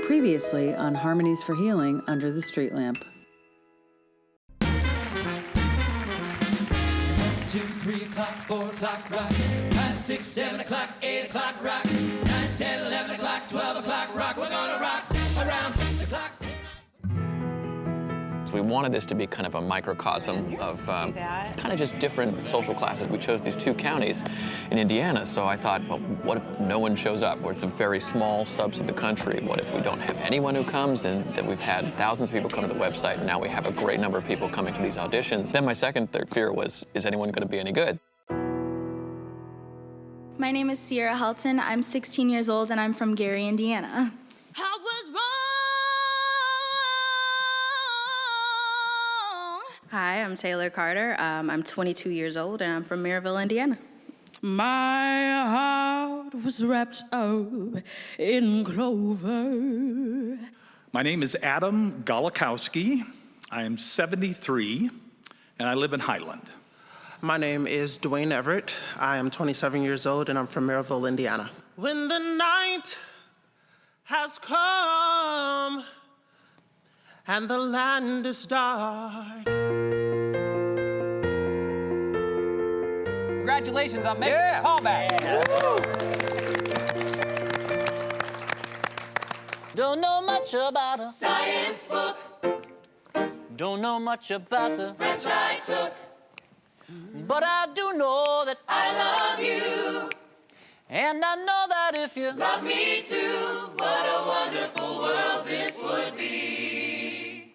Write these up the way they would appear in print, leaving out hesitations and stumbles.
Previously on Harmonies for Healing Under the Streetlamp. 2, 3 o'clock, 4 o'clock, rock. 5, 6, 7 o'clock, 8 o'clock, rock. 9, 10, 11 o'clock, 12 o'clock, rock. We're gonna rock around the clock. We wanted this to be kind of a microcosm of kind of just different social classes. We chose these 2 counties in Indiana, so I thought, well, what if no one shows up? Or it's a very small subset of the country. What if we don't have anyone who comes? And that we've had thousands of people come to the website, and now we have a great number of people coming to these auditions. Then my second fear was, is anyone going to be any good? My name is Sierra Helton. I'm 16 years old, and I'm from Gary, Indiana. I was wrong. Hi, I'm Taylor Carter. I'm 22 years old, and I'm from Maryville, Indiana. My heart was wrapped up in clover. My name is Adam Golakowski. I am 73, and I live in Highland. My name is Dwayne Everett. I am 27 years old, and I'm from Maryville, Indiana. When the night has come and the land is dark. Congratulations on making the callback. Don't know much about a science book. Don't know much about the French I took. But I do know that I love you. And I know that if you love me too, what a wonderful world this would be.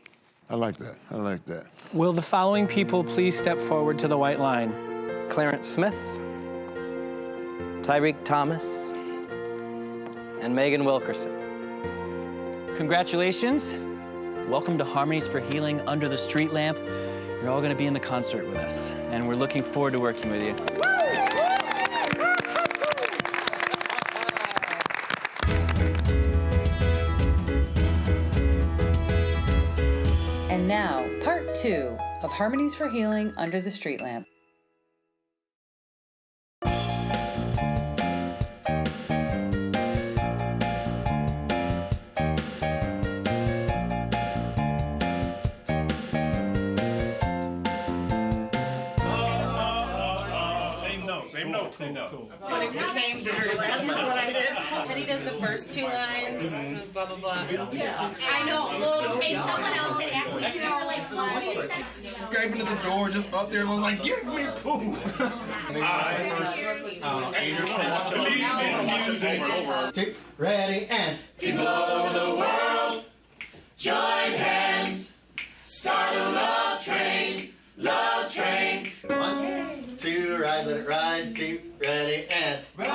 I like that. I like that. Will the following people please step forward to the white line? Clarence Smith, Tyreek Thomas, and Megan Wilkerson. Congratulations. Welcome to Harmonies for Healing Under the Streetlamp. You're all going to be in the concert with us, and we're looking forward to working with you. And now, part 2 of Harmonies for Healing Under the Streetlamp. Same note. But it became diverse. That's what I did. Teddy does the first 2 lines, blah, blah, blah. I know. Well, hey, someone else that asked me to know, like, Scraping at the door, just up there, and was like, give me food. Ready, and People all over the world, join hands, start a love train, love train. 1, 2, ride, let it ride. 2, ready, and Ride,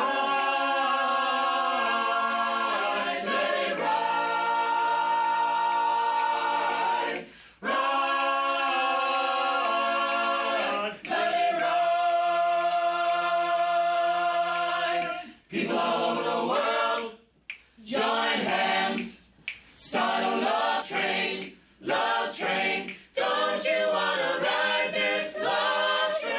let it ride. Ride, let it ride. People all over the world, join hands, start a love train, love train. Don't you wanna ride this love train?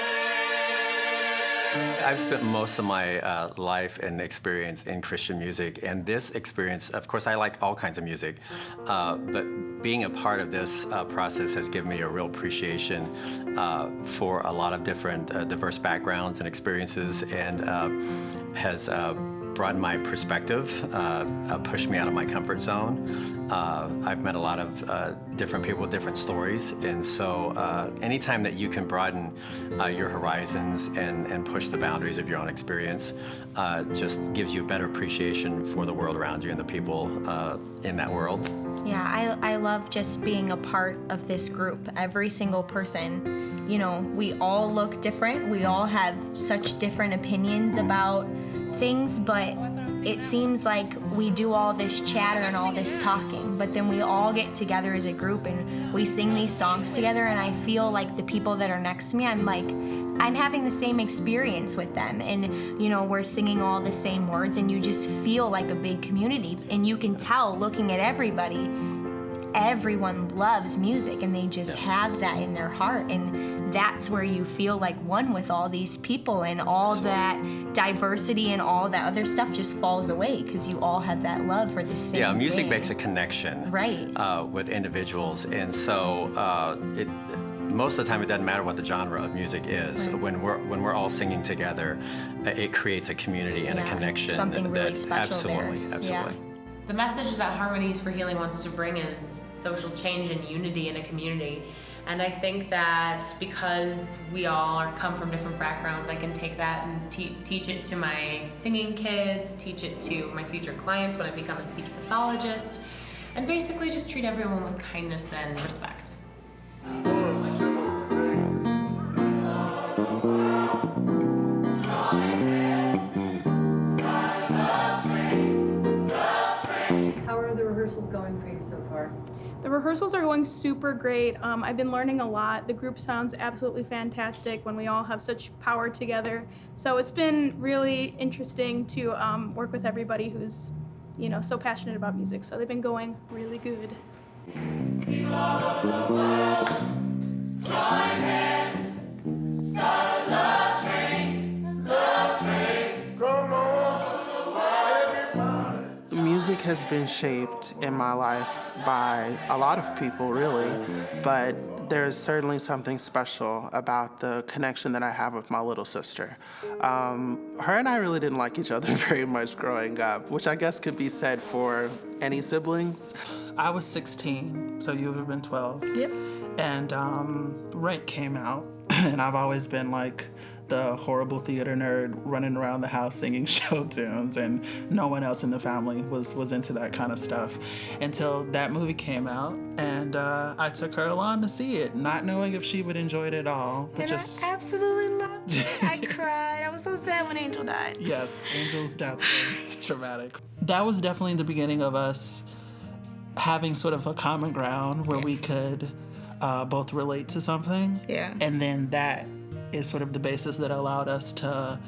I've spent most of my life and experience in Christian music, and this experience, of course, I like all kinds of music, but being a part of this process has given me a real appreciation for a lot of different diverse backgrounds and experiences, and has broadened my perspective, pushed me out of my comfort zone. I've met a lot of different people with different stories, and so anytime that you can broaden your horizons and push the boundaries of your own experience, just gives you a better appreciation for the world around you and the people in that world. Yeah, I love just being a part of this group. Every single person, you know, we all look different. We all have such different opinions about things, but it seems like we do all this chatter and all this talking, but then we all get together as a group and we sing these songs together, and I feel like the people that are next to me, I'm having the same experience with them, and you know, we're singing all the same words, and you just feel like a big community, and you can tell looking at everybody everyone loves music and they just have that in their heart, and that's where you feel like one with all these people, and all that diversity and all that other stuff just falls away because you all have that love for the same Yeah, music thing. makes a connection Right. With individuals, and so most of the time it doesn't matter what the genre of music is. Right. When we're all singing together, it creates a community and a connection. Something really special absolutely, there. absolutely. Yeah. The message that Harmonies for Healing wants to bring is social change and unity in a community. And I think that because we all come from different backgrounds, I can take that and teach it to my singing kids, teach it to my future clients when I become a speech pathologist, and basically just treat everyone with kindness and respect. How are the rehearsals going for you so far? The rehearsals are going super great. I've been learning a lot. The group sounds absolutely fantastic when we all have such power together. So it's been really interesting to work with everybody who's, so passionate about music. So they've been going really good. Join hands, start a love train, come on, everybody. Music has been shaped in my life by a lot of people, really, but there's certainly something special about the connection that I have with my little sister. Her and I really didn't like each other very much growing up, which I guess could be said for any siblings. I was 16, so you would have been 12. Yep. And Rent came out, and I've always been like the horrible theater nerd running around the house singing show tunes, and no one else in the family was into that kind of stuff until that movie came out, and I took her along to see it, not knowing if she would enjoy it at all. But And I absolutely loved it. I cried. I was so sad when Angel died. Yes, Angel's death was traumatic. That was definitely the beginning of us having sort of a common ground where we could both relate to something. Yeah. And then that is sort of the basis that allowed us to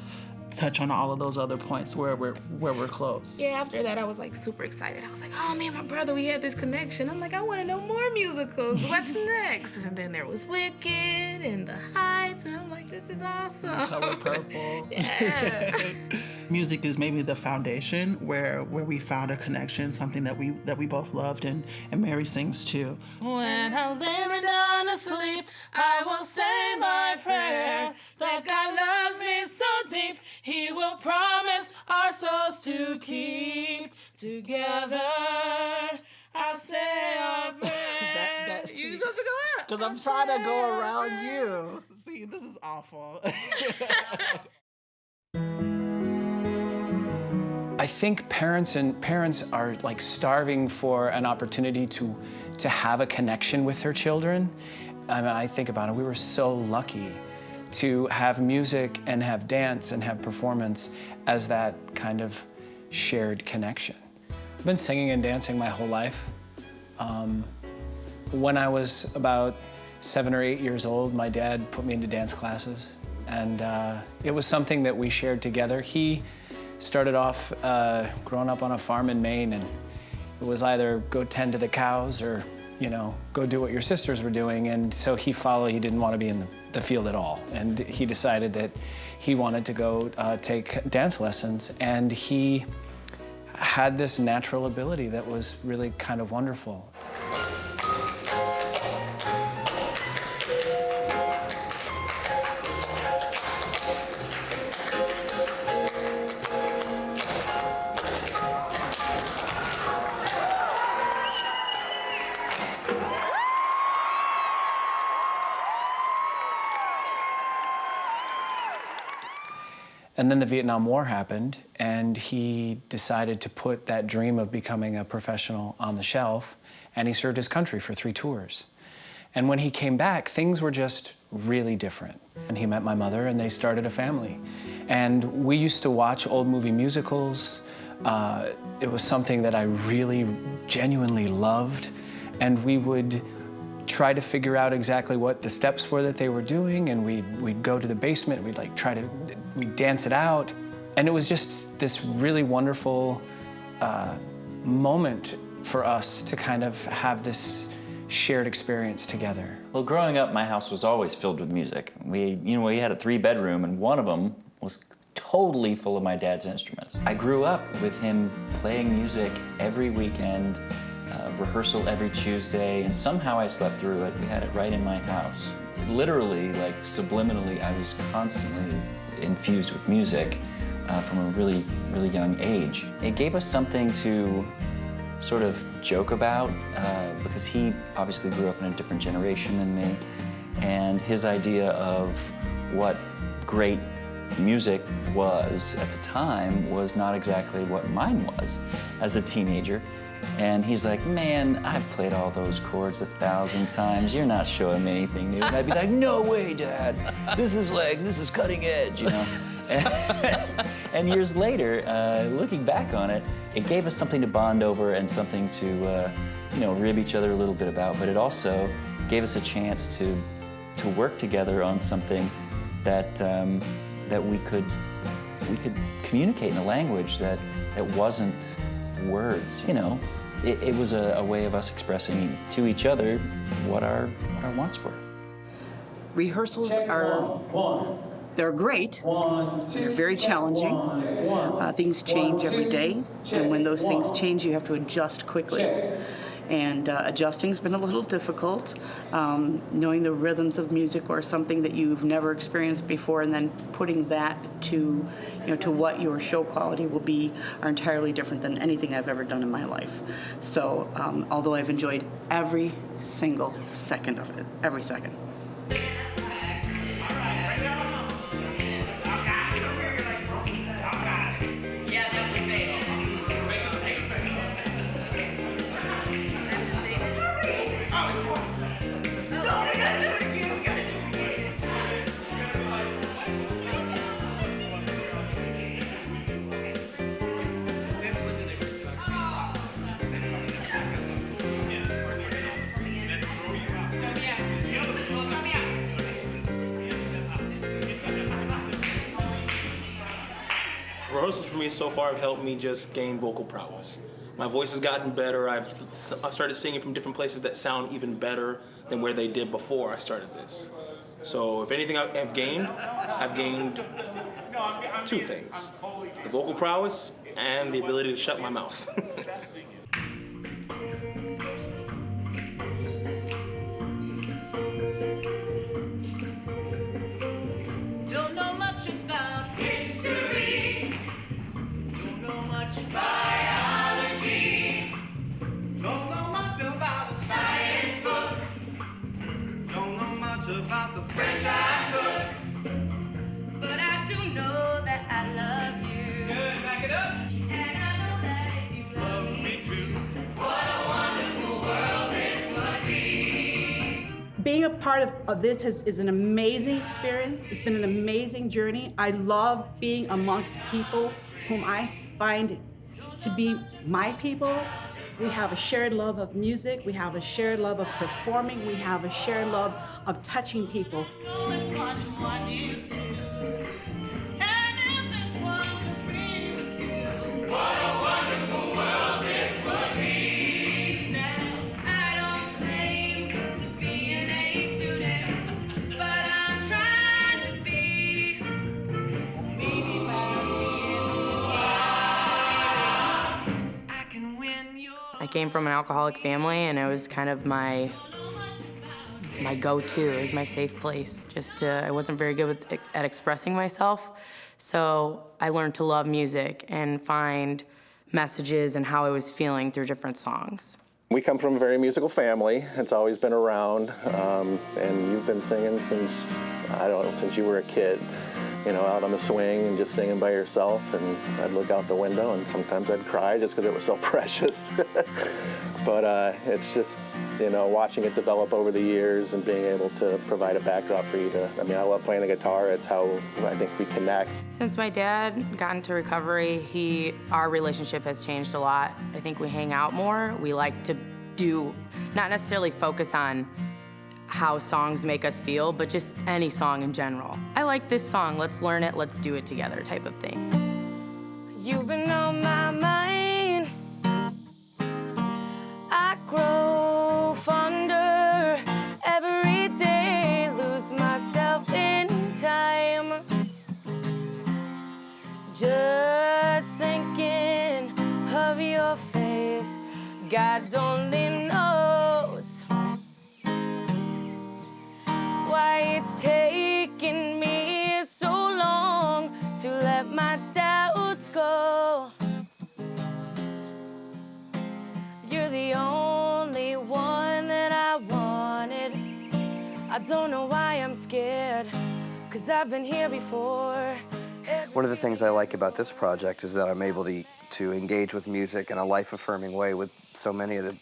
touch on all of those other points where we're close. Yeah, after that, I was like super excited. I was like, oh, me and my brother, we had this connection. I'm like, I want to know more musicals. What's next? And then there was Wicked and The Heights, and I'm like, this is awesome. Color Purple. Yeah. Music is maybe the foundation where we found a connection, something that we both loved, and Mary sings too. When I lay me down to sleep, I will say my prayer that God loves me so deep, He will promise our souls to keep together. I say our prayer. You supposed to go out. Because I'm trying to go around you. See, this is awful. I think parents are like starving for an opportunity to have a connection with their children. I mean, I think about it, we were so lucky to have music and have dance and have performance as that kind of shared connection. I've been singing and dancing my whole life. When I was about 7 or 8 years old, my dad put me into dance classes, and it was something that we shared together. He started off growing up on a farm in Maine, and it was either go tend to the cows or, go do what your sisters were doing. And so he didn't want to be in the field at all. And he decided that he wanted to go take dance lessons. And he had this natural ability that was really kind of wonderful. And then the Vietnam War happened, and he decided to put that dream of becoming a professional on the shelf, and he served his country for 3 tours. And when he came back, things were just really different. And he met my mother, and they started a family. And we used to watch old movie musicals. It was something that I really genuinely loved, and we would try to figure out exactly what the steps were that they were doing, and we'd go to the basement, we'd dance it out. And it was just this really wonderful moment for us to kind of have this shared experience together. Well, growing up, my house was always filled with music. We had a 3-bedroom, and one of them was totally full of my dad's instruments. I grew up with him playing music every weekend, rehearsal every Tuesday, and somehow I slept through it. We had it right in my house. Literally, like subliminally, I was constantly infused with music from a really, really young age. It gave us something to sort of joke about because he obviously grew up in a different generation than me, and his idea of what great music was at the time was not exactly what mine was as a teenager. And he's like, man, I've played all those chords 1,000 times. You're not showing me anything new. And I'd be like, no way, Dad. This is cutting edge, you know? And years later, looking back on it, it gave us something to bond over and something to, rib each other a little bit about. But it also gave us a chance to work together on something that we could communicate in a language that wasn't words. It was a way of us expressing to each other what our wants were. Rehearsals they're great. They're very challenging. Things change every day, and when those things change, you have to adjust quickly. And adjusting's been a little difficult. Knowing the rhythms of music or something that you've never experienced before, and then putting that to what your show quality will be, are entirely different than anything I've ever done in my life. So, although I've enjoyed every single second of it, every second. Rehearsals for me so far have helped me just gain vocal prowess. My voice has gotten better. I've started singing from different places that sound even better than where they did before I started this. So if anything I've gained 2 things: the vocal prowess and the ability to shut my mouth. Don't know much about history. Don't know much biology. Don't know much about a science book. Don't know much about the French I took. But I do know that I love you. Good, back it up. And I know that if you love me too, what a wonderful world this would be. Being a part of this is an amazing experience. It's been an amazing journey. I love being amongst people whom I find to be my people. We have a shared love of music. We have a shared love of performing. We have a shared love of touching people. What a wonderful world this would be. Now, I don't claim to be an A student, but I'm trying to be. Maybe by I can win your. I came from an alcoholic family, and it was kind of my go-to. It was my safe place. I wasn't very good at expressing myself. So I learned to love music and find messages and how I was feeling through different songs. We come from a very musical family. It's always been around, and you've been singing since you were a kid, out on the swing and just singing by yourself, and I'd look out the window and sometimes I'd cry just because it was so precious. But it's just, watching it develop over the years and being able to provide a backdrop for you I love playing the guitar. It's how I think we connect. Since my dad got into recovery, our relationship has changed a lot. I think we hang out more. We like to not necessarily focus on how songs make us feel, but just any song in general. I like this song, let's learn it, let's do it together type of thing. You've been on my mind. God only knows why it's taken me so long to let my doubts go. You're the only one that I wanted. I don't know why I'm scared, 'cause I've been here before. One of the things I like about this project is that I'm able to engage with music in a life-affirming way with so many of the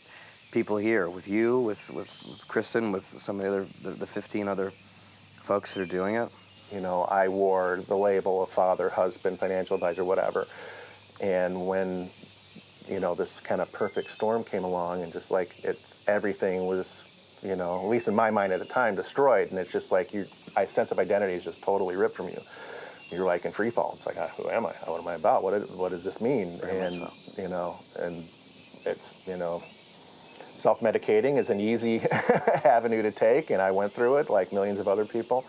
people here, with you, with Kristen, with some of the 15 other folks that are doing it. You know, I wore the label of father, husband, financial advisor, whatever. And when, you know, this kind of perfect storm came along and just like everything was, you know, at least in my mind at the time, destroyed. And it's just like sense of identity is just totally ripped from you. You're like in free fall. It's like, who am I? What am I about? What does this mean? And, you know, and it's, you know, self-medicating is an easy avenue to take. And I went through it like millions of other people.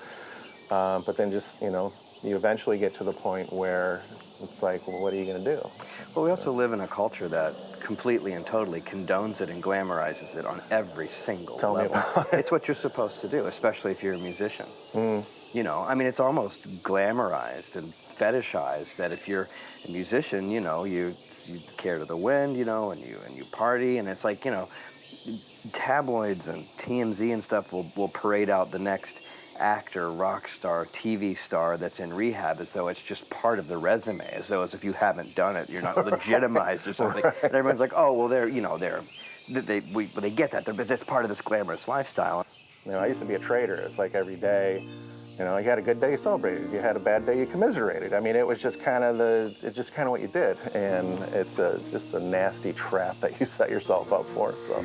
But then just, you know, you eventually get to the point where it's like, well, what are you going to do? Well, we also live in a culture that completely and totally condones it and glamorizes it on every single level. Tell me about it. It's what you're supposed to do, especially if you're a musician. You know, I mean, it's almost glamorized and fetishized that if you're a musician, you know, you care to the wind, you know, and you party, and it's like, you know, tabloids and TMZ and stuff will parade out the next actor, rock star, TV star that's in rehab as though it's just part of the resume, as though as if you haven't done it, you're not legitimized or something. Right. And everyone's like, oh, well, they get that, but that's part of this glamorous lifestyle. You know, I used to be a trader. It's like every day, you know, you had a good day, you celebrated. You had a bad day, you commiserated. I mean, it was just kind of what you did, and it's just a nasty trap that you set yourself up for. So,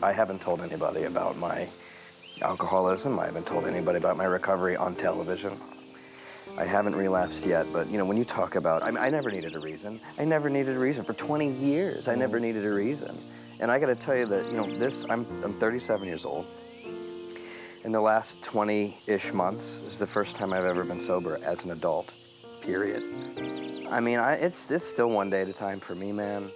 I haven't told anybody about my alcoholism. I haven't told anybody about my recovery on television. I haven't relapsed yet, but you know, when you talk about, I never needed a reason. I never needed a reason. For 20 years, I never needed a reason. And I got to tell you that, you know, I'm 37 years old. In the last 20-ish months, this is the first time I've ever been sober as an adult, period. I mean, it's still one day at a time for me, man.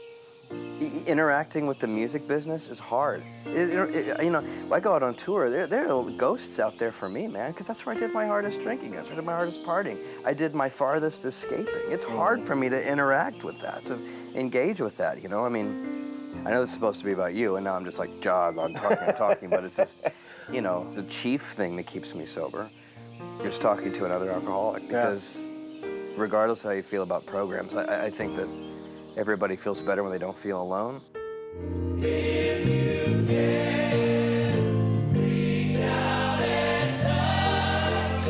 Interacting with the music business is hard. You know, I go out on tour, there are ghosts out there for me, man, because that's where I did my hardest drinking. That's where I did my hardest partying. I did my farthest escaping. It's hard for me to interact with that, to engage with that, you know? I mean, I know this is supposed to be about you, and now I'm just like jog on talking, but it's just, you know, the chief thing that keeps me sober is talking to another alcoholic, because regardless of how you feel about programs, I think that everybody feels better when they don't feel alone. If you can reach out and touch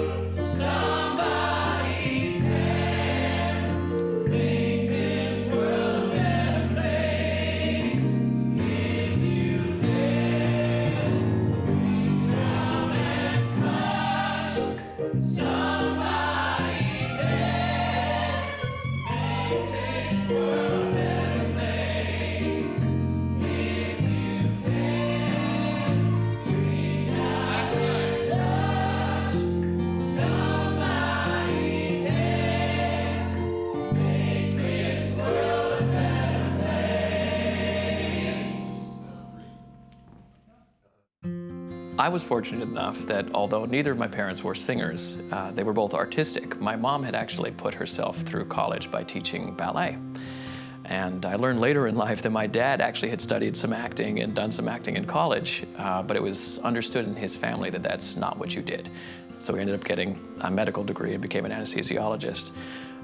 somebody's hand, make this world a better place. If you can reach out and touch somebody's hand, make this world I was fortunate enough that although neither of my parents were singers, they were both artistic. My mom had actually put herself through college by teaching ballet. And I learned later in life that my dad actually had studied some acting and done some acting in college, but it was understood in his family that that's not what you did. So we ended up getting a medical degree and became an anesthesiologist.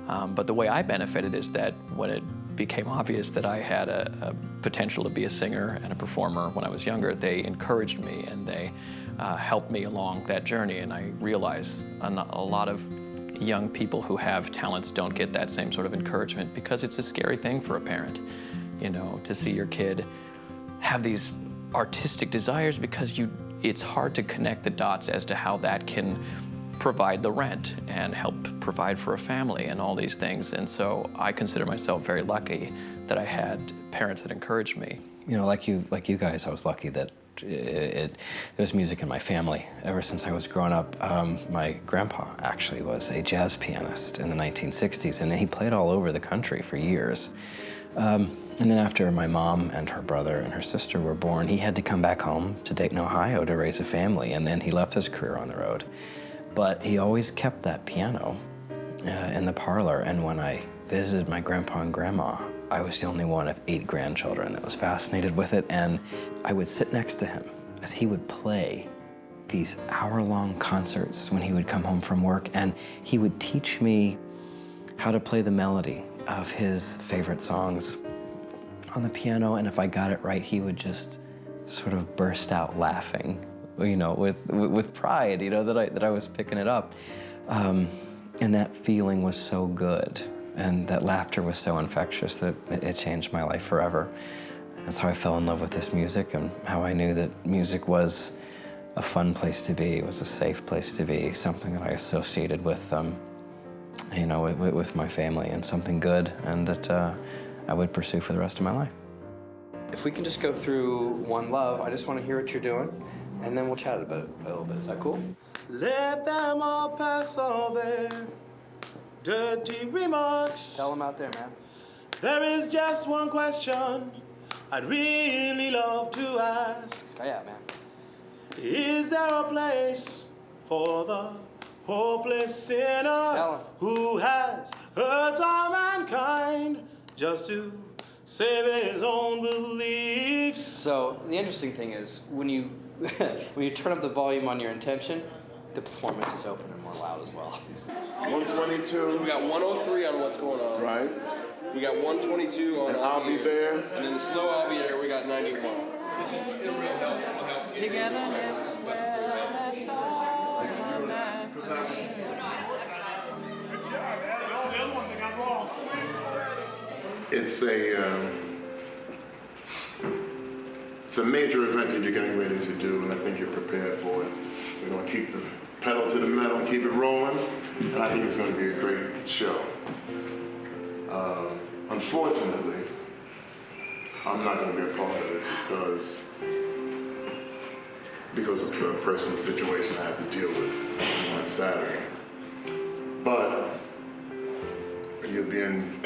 But the way I benefited is that when it became obvious that I had a potential to be a singer and a performer when I was younger, they encouraged me and they helped me along that journey. And I realized a lot of young people who have talents don't get that same sort of encouragement because it's a scary thing for a parent, you know, to see your kid have these artistic desires because it's hard to connect the dots as to how that can provide the rent and help provide for a family and all these things. And so I consider myself very lucky that I had parents that encouraged me. You know, like you guys, I was lucky that there was music in my family. Ever since I was growing up, my grandpa actually was a jazz pianist in the 1960s, and he played all over the country for years. And then after my mom and her brother and her sister were born, he had to come back home to Dayton, Ohio to raise a family, and then he left his career on the road. But he always kept that piano in the parlor, and when I visited my grandpa and grandma, I was the only one of 8 grandchildren that was fascinated with it, and I would sit next to him as he would play these hour-long concerts when he would come home from work, and he would teach me how to play the melody of his favorite songs on the piano, and if I got it right, he would just sort of burst out laughing, you know, with pride, you know, that I was picking it up. And that feeling was so good, and that laughter was so infectious that it changed my life forever. That's how I fell in love with this music, and how I knew that music was a fun place to be, it was a safe place to be, something that I associated with, you know, with my family, and something good, and that I would pursue for the rest of my life. If we can just go through One Love, I just want to hear what you're doing, and then we'll chat about it a little bit. Is that cool? Let them all pass all their dirty remarks. Tell them out there, man. There is just one question I'd really love to ask. Oh, yeah, man. Is there a place for the hopeless sinner who has hurt all mankind just to save his own beliefs? So the interesting thing is, when you when you turn up the volume on your intention, the performance is open and more loud as well. 122. So we got 103 on What's Going On. Right. We got 122 on I'll Be There. And then the slow I'll Be There, we got 91. Togetherness, well, that's all It's a major event that you're getting ready to do, and I think you're prepared for it. We're going to keep the pedal to the metal and keep it rolling, and I think it's going to be a great show. Unfortunately, I'm not going to be a part of it because of the personal situation I have to deal with on Saturday. But you'll be in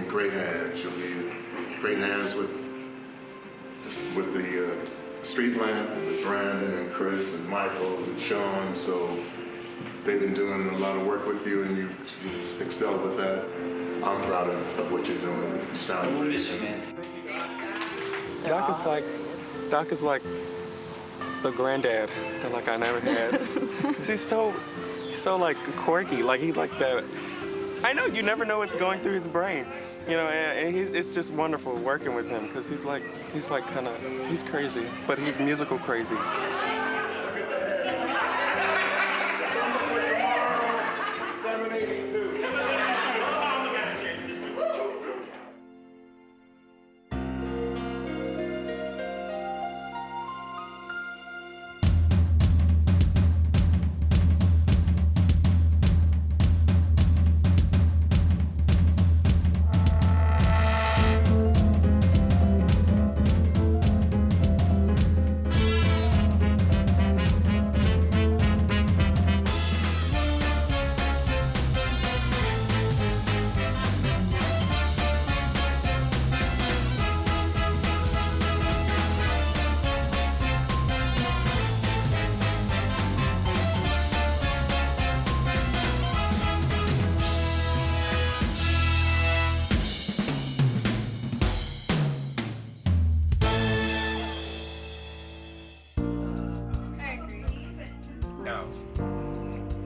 great hands. You'll be in great hands with the Streetlamp, and with Brandon and Chris and Michael and Sean. So they've been doing a lot of work with you, and you've excelled with that. I'm proud of what you're doing. You sound. What is it, man? Doc is like the granddad that like I never had. He's so like quirky, like he like that. I know you never know what's going through his brain, you know, and it's just wonderful working with him because he's crazy, but he's musical crazy.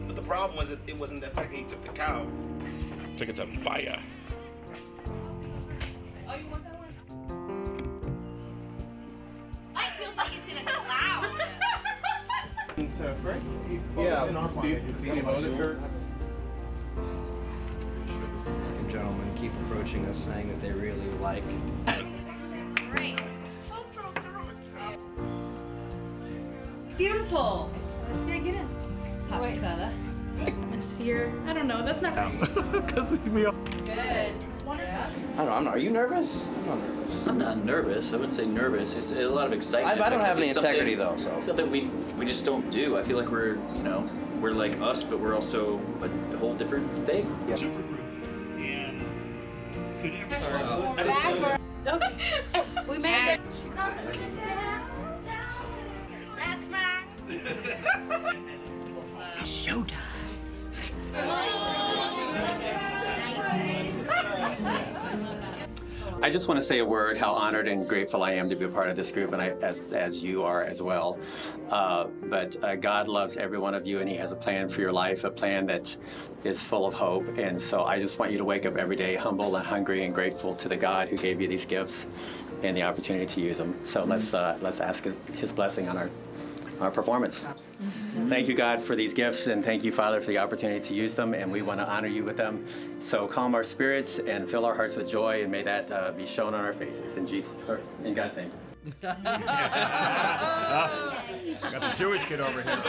But the problem was that it wasn't that fact that he took the cow. Took it to fire. Oh, you want that one? It feels like it's in a cloud. Right? Yeah, Steve Odeker. Gentlemen keep approaching us saying that they really like. Great. Beautiful. Yeah, get in. Hot white fella. Atmosphere. I don't know. That's not. Because me. Good. I don't know. Are you nervous? I'm not nervous. I'm not nervous. I wouldn't say nervous. It's a lot of excitement. I don't have any It's integrity though, so. Something we just don't do. I feel like we're like us, but we're also a whole different thing. Yeah. just want to say a word how honored and grateful I am to be a part of this group, and as you are as well. But God loves every one of you, and He has a plan for your life, a plan that is full of hope. And so I just want you to wake up every day humble and hungry and grateful to the God who gave you these gifts and the opportunity to use them. So let's ask His blessing on our performance. Thank you, God, for these gifts, and thank you, Father, for the opportunity to use them, and we want to honor you with them. So calm our spirits and fill our hearts with joy, and may that be shown on our faces. In God's name. Got the Jewish kid over here.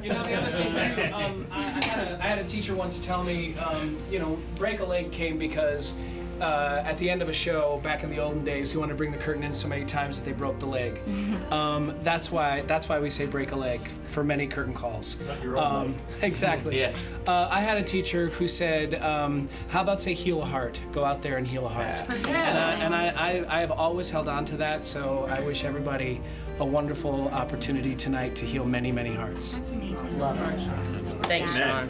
You know, the other thing, I had a teacher once tell me, break a leg came because at the end of a show back in the olden days, he wanted to bring the curtain in so many times that they broke the leg. That's why we say break a leg for many curtain calls. Exactly. Yeah. I had a teacher who said, how about say heal a heart? Go out there and heal a heart. And I have always held on to that, so I wish everybody a wonderful opportunity tonight to heal many, many hearts. That's amazing. Love it. Thanks, Sean.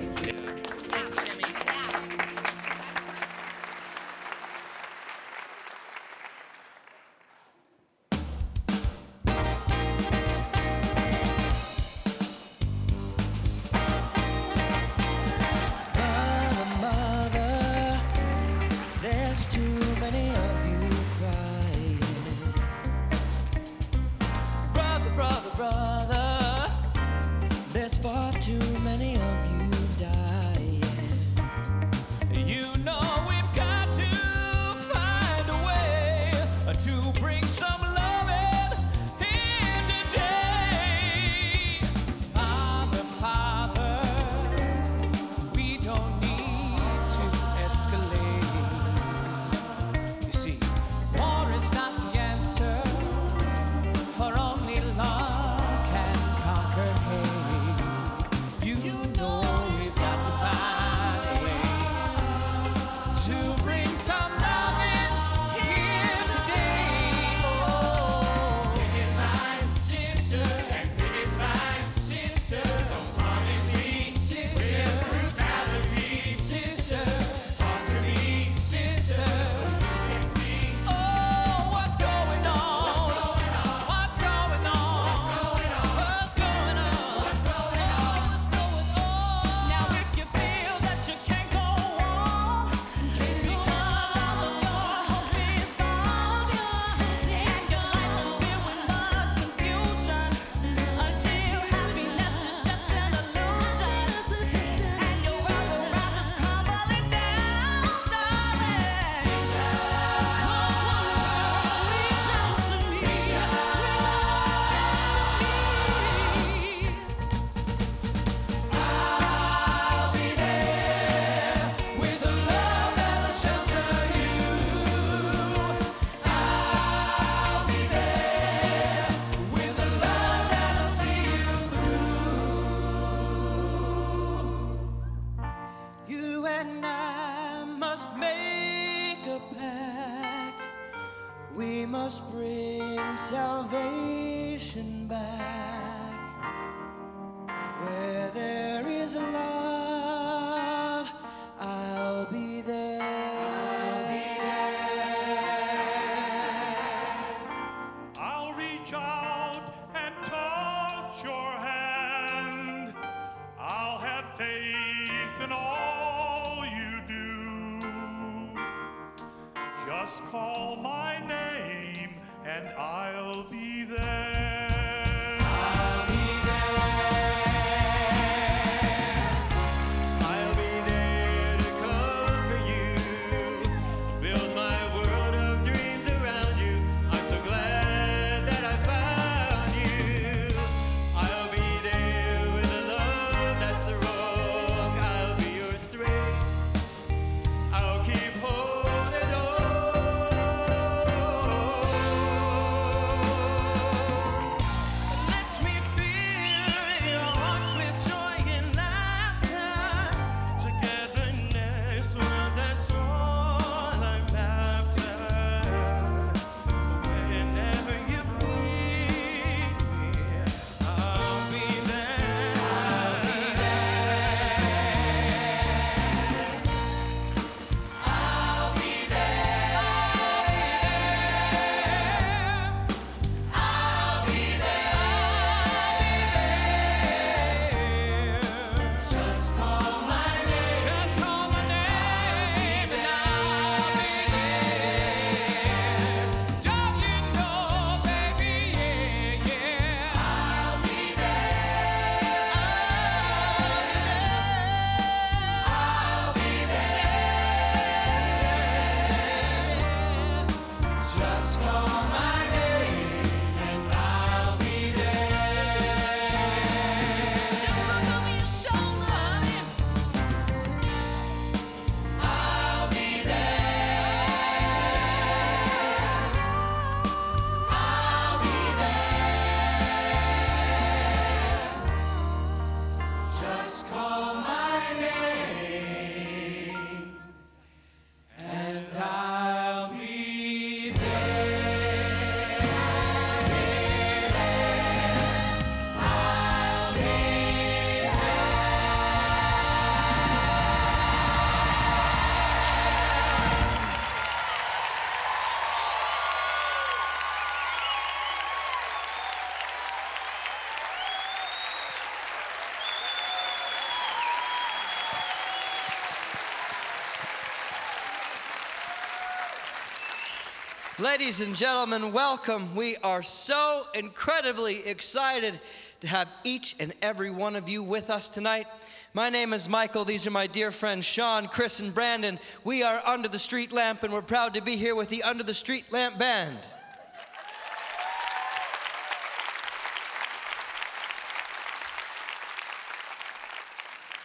Ladies and gentlemen, welcome. We are so incredibly excited to have each and every one of you with us tonight. My name is Michael. These are my dear friends Sean, Chris, and Brandon. We are Under the Street Lamp, and we're proud to be here with the Under the Street Lamp Band.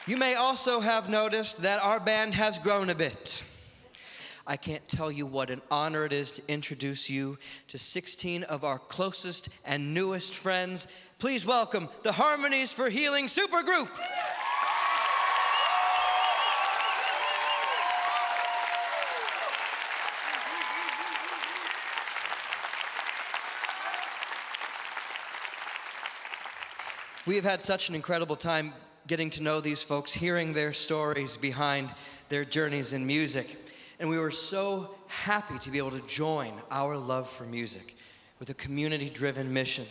You may also have noticed that our band has grown a bit. I can't tell you what an honor it is to introduce you to 16 of our closest and newest friends. Please welcome the Harmonies for Healing Supergroup. We have had such an incredible time getting to know these folks, hearing their stories behind their journeys in music. And we were so happy to be able to join our love for music with a community-driven mission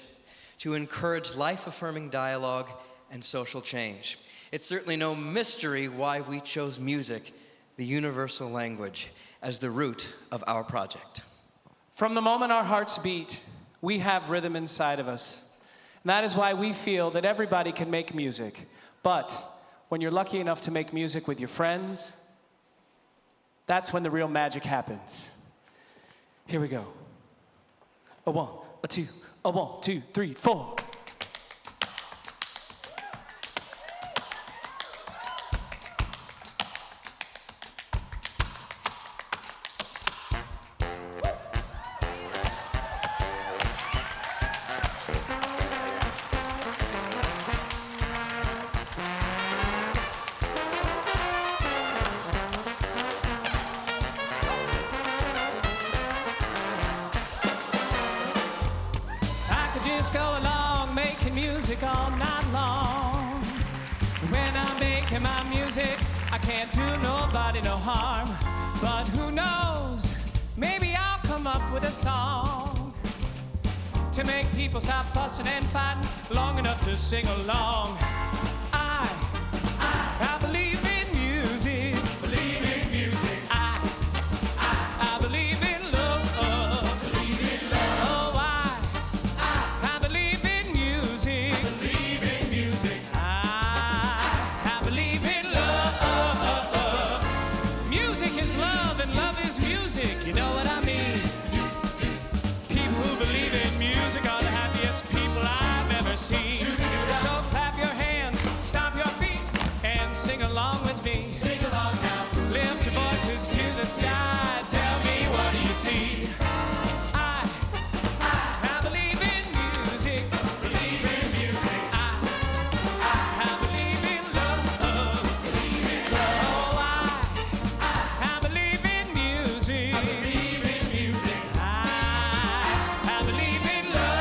to encourage life-affirming dialogue and social change. It's certainly no mystery why we chose music, the universal language, as the root of our project. From the moment our hearts beat, we have rhythm inside of us. And that is why we feel that everybody can make music. But when you're lucky enough to make music with your friends, that's when the real magic happens. Here we go. A 1, a 2, a 1, 2, 3, 4. Just go along making music all night long. When I'm making my music, I can't do nobody no harm. But who knows, maybe I'll come up with a song to make people stop fussing and fighting long enough to sing along. I believe in music. Believe in music. I believe in love. Believe in love. Oh, I believe in music. Believe in music. I believe in love. Music is love and love is music. You know what I mean? People who believe in music are the happiest people I've ever seen. So clap your hands, stomp your feet, and sing along with me. Sing along now. Lift your voices to the sky. Tell me, what do you see? I believe in music. Believe in music. I believe in love. Believe in love. Oh, I believe in music. I believe in music. I believe in love.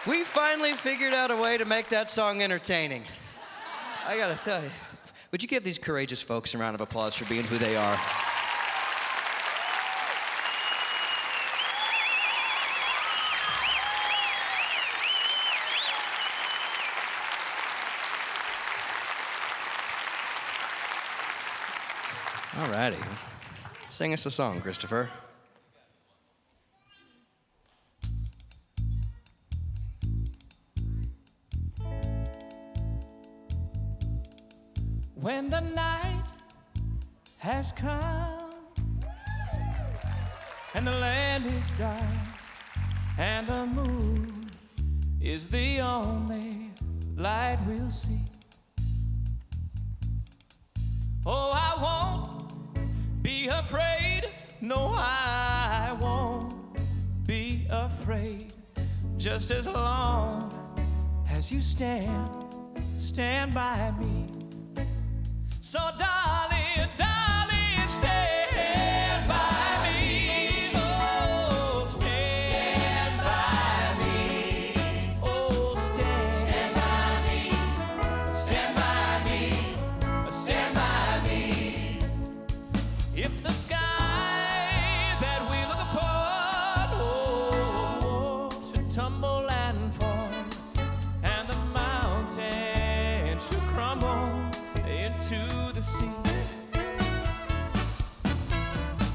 We finally figured out a way to make that song entertaining. I gotta tell you. Would you give these courageous folks a round of applause for being who they are? Alrighty. Sing us a song, Christopher. When the night has come and the land is dark and the moon is the only light we'll see. Oh, I won't be afraid. No, I won't be afraid. Just as long as you stand by me. So darling, darling, stand by me. Oh, stand by me. Oh, stand by me. Stand by me. Stand by me. If the sky that we look upon should tumble and fall, and the mountain should crumble into the sea,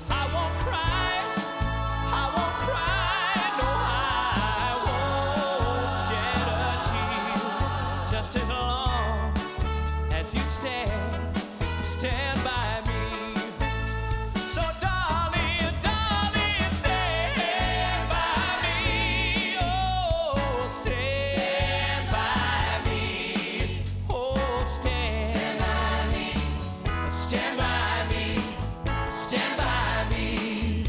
I won't cry, no, I won't shed a tear, just as long as you stand by me. So darling, darling, stand by me. Oh, stand by me. Oh, stand by me. Stand by me. Stand by me.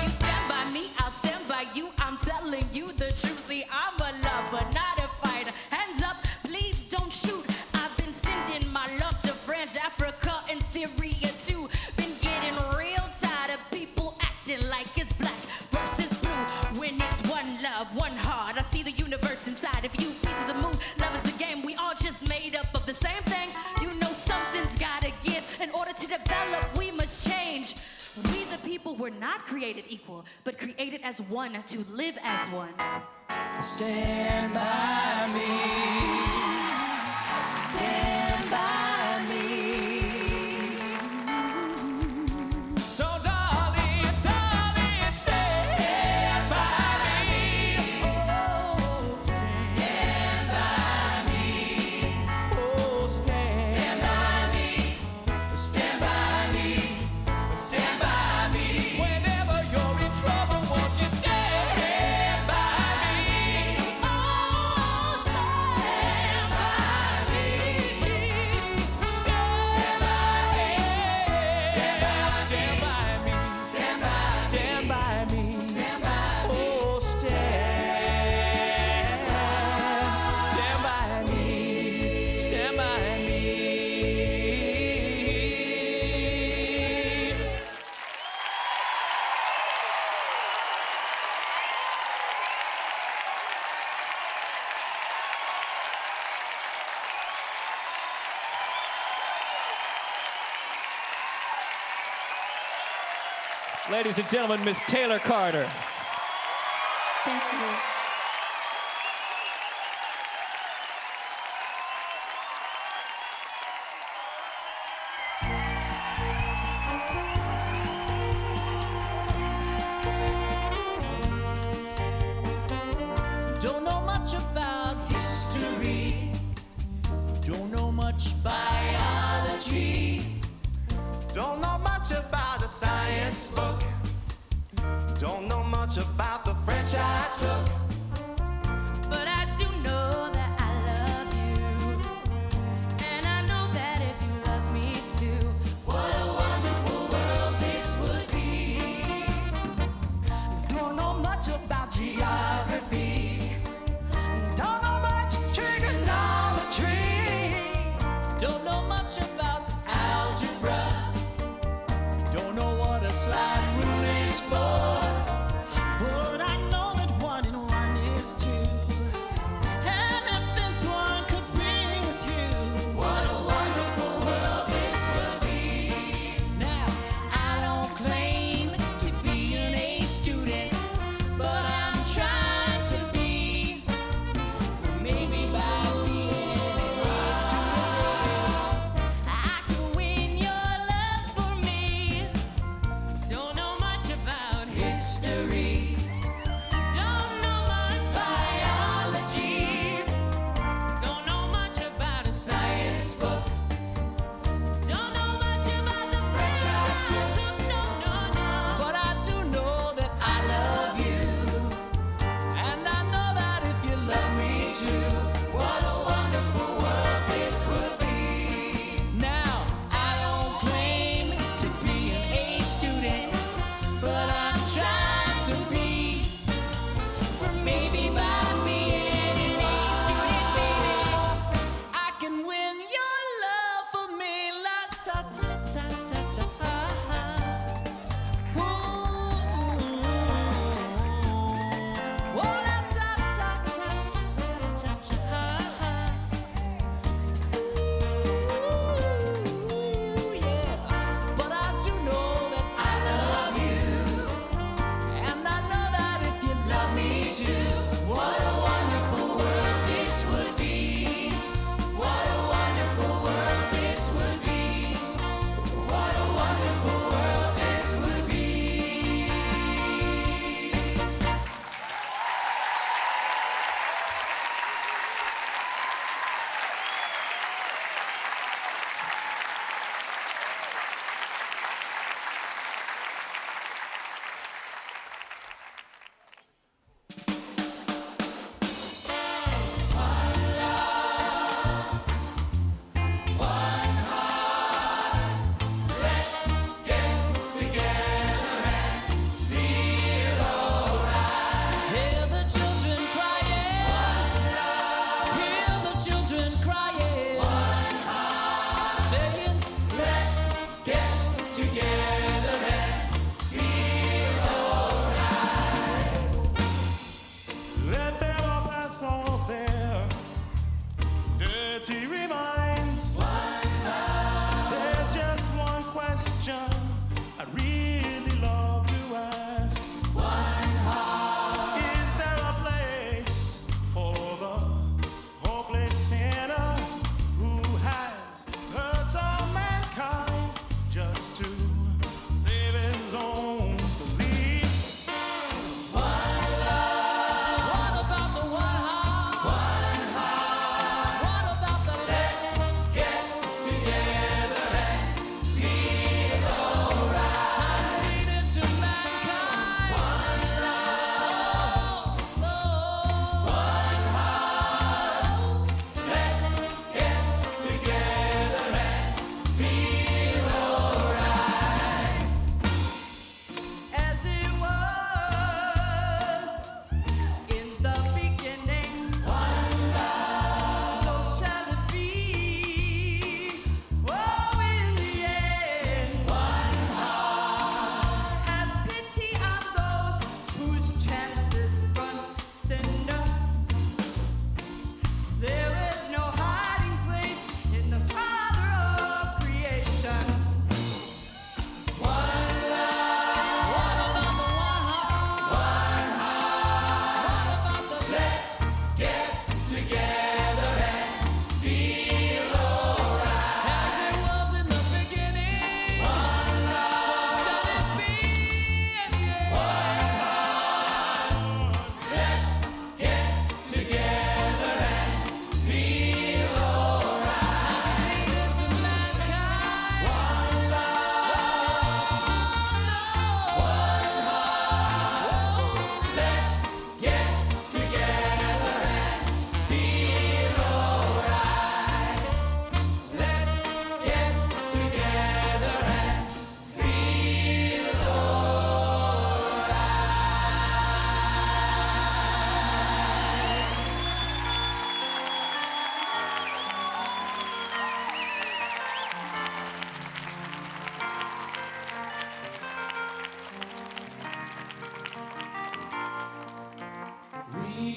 You stand by me, I'll stand by you. I'm telling you the truth. See, I'm a lover, not a fighter. Hands up, please don't shoot. I've been sending my love to France, Africa, and Syria too. Been getting real tired of people acting like it's black versus blue. When it's one love, one heart, I see the universe inside of you. Pieces of the moon, love is the game. We all just made up of the same thing. You know something's gotta give. In order to develop, we must change. We the people were not created equal, but created as one to live as one. Stand by me. Stand by me. So darling, darling, stand by me. Oh, stand by me. Oh, stand by me. Stand by me. Stand by me. Whenever you're in trouble, won't you stand by me? Oh, stand by me. Stand by me. Stand by me. Stand by me. Stand by me. Oh, stand by me. Stand by me. Ladies and gentlemen, Miss Taylor Carter. Thank you. Don't know much about history. Don't know much biology. Don't know much about a science book. Don't know much about the French I took. But I do know that I love you. And I know that if you love me too, what a wonderful world this would be. Don't know much about geography. Don't know much trigonometry. Don't know much about algebra. Don't know what a slide rule is for. But I know that 1 and 1 is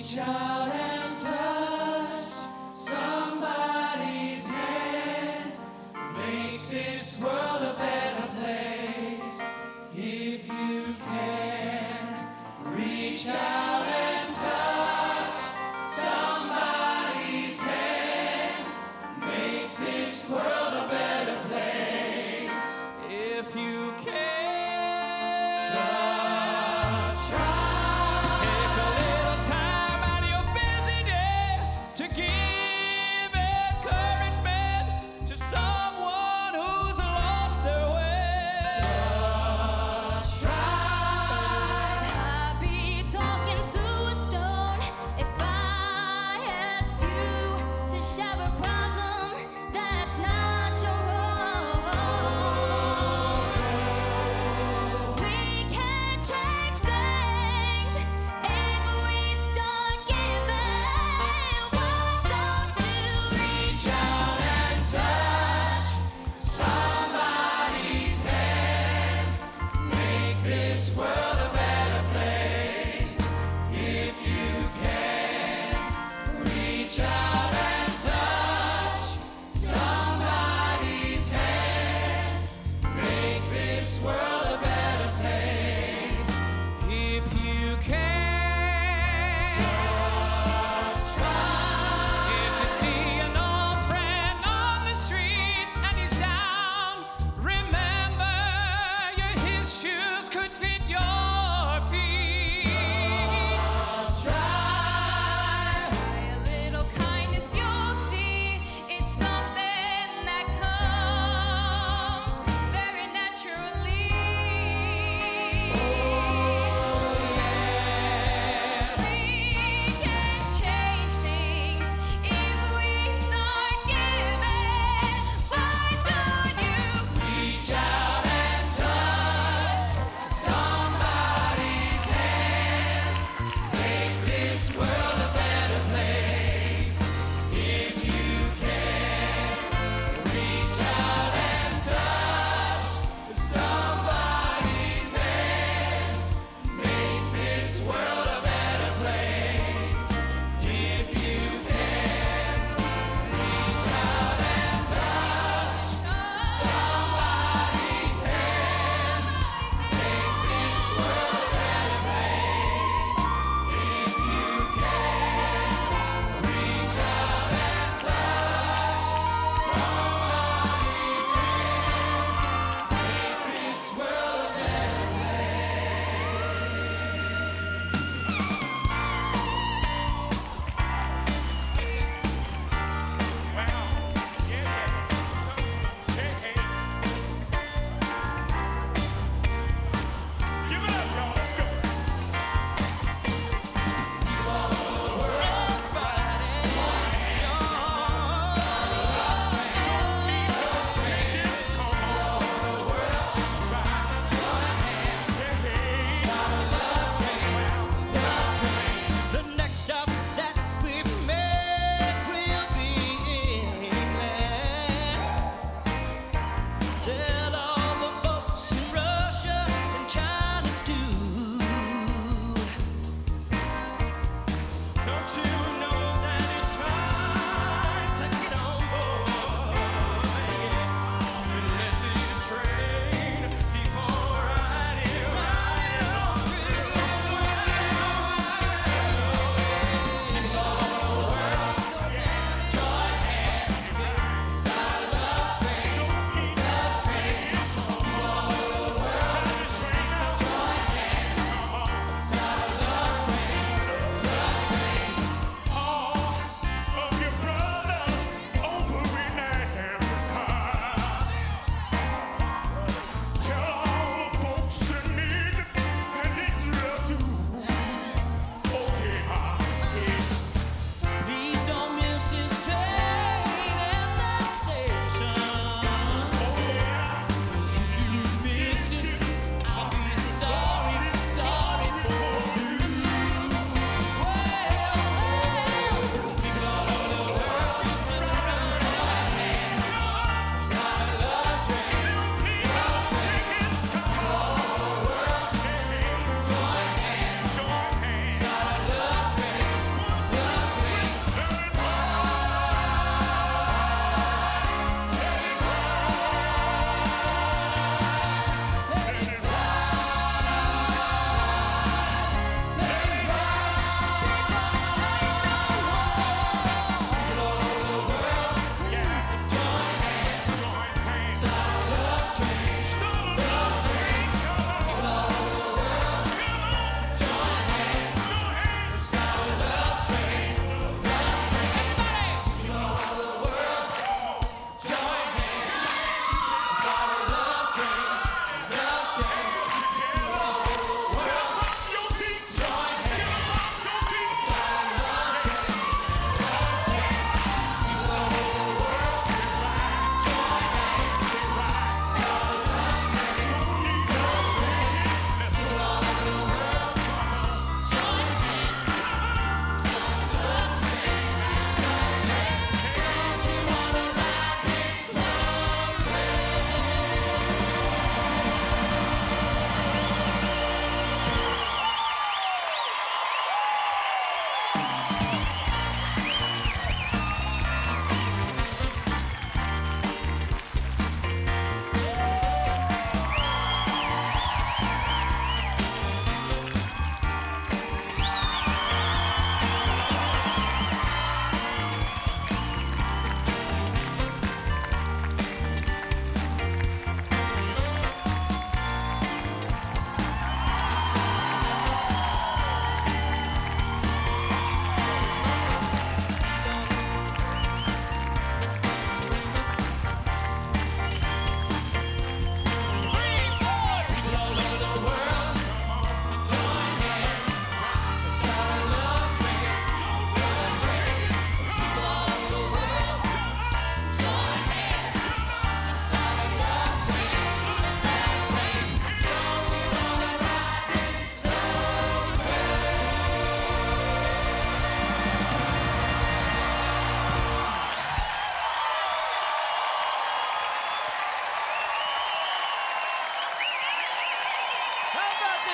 Reach out and touch somebody's hand. Make this world a better place if you can. Reach out and touch somebody's hand. Make this world a better place if you can. Just try. Take a little time out of your busy day to give encouragement to someone who's lost their way. Just try. I'll be talking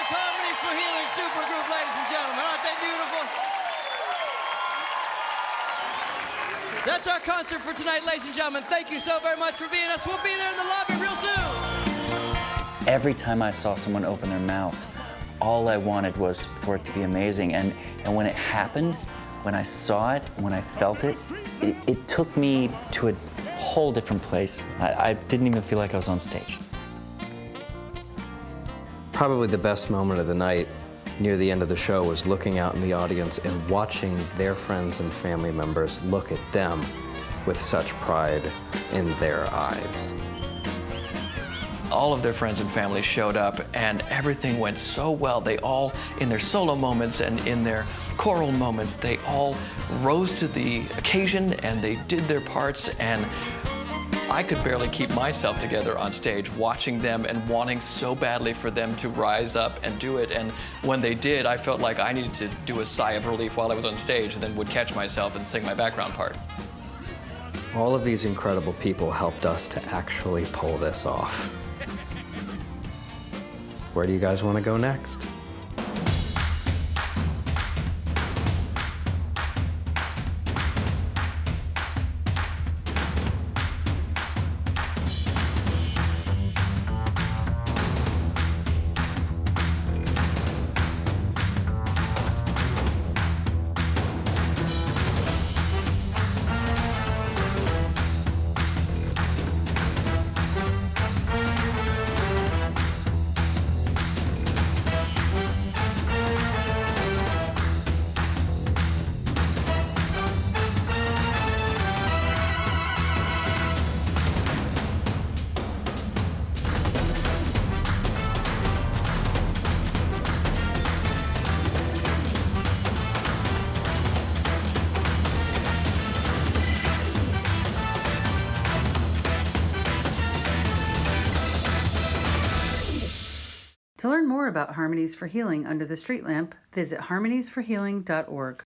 this Harmonies for Healing supergroup, ladies and gentlemen. Aren't they beautiful? That's our concert for tonight, ladies and gentlemen. Thank you so very much for being us. We'll be there in the lobby real soon. Every time I saw someone open their mouth, all I wanted was for it to be amazing. And when it happened, when I saw it, when I felt it, it took me to a whole different place. I didn't even feel like I was on stage. Probably the best moment of the night near the end of the show was looking out in the audience and watching their friends and family members look at them with such pride in their eyes. All of their friends and family showed up, and everything went so well. They all, in their solo moments and in their choral moments, they all rose to the occasion and they did their parts, and I could barely keep myself together on stage watching them and wanting so badly for them to rise up and do it. And when they did, I felt like I needed to do a sigh of relief while I was on stage and then would catch myself and sing my background part. All of these incredible people helped us to actually pull this off. Where do you guys want to go next? To learn more about Harmonies for Healing under the Streetlamp, visit harmoniesforhealing.org.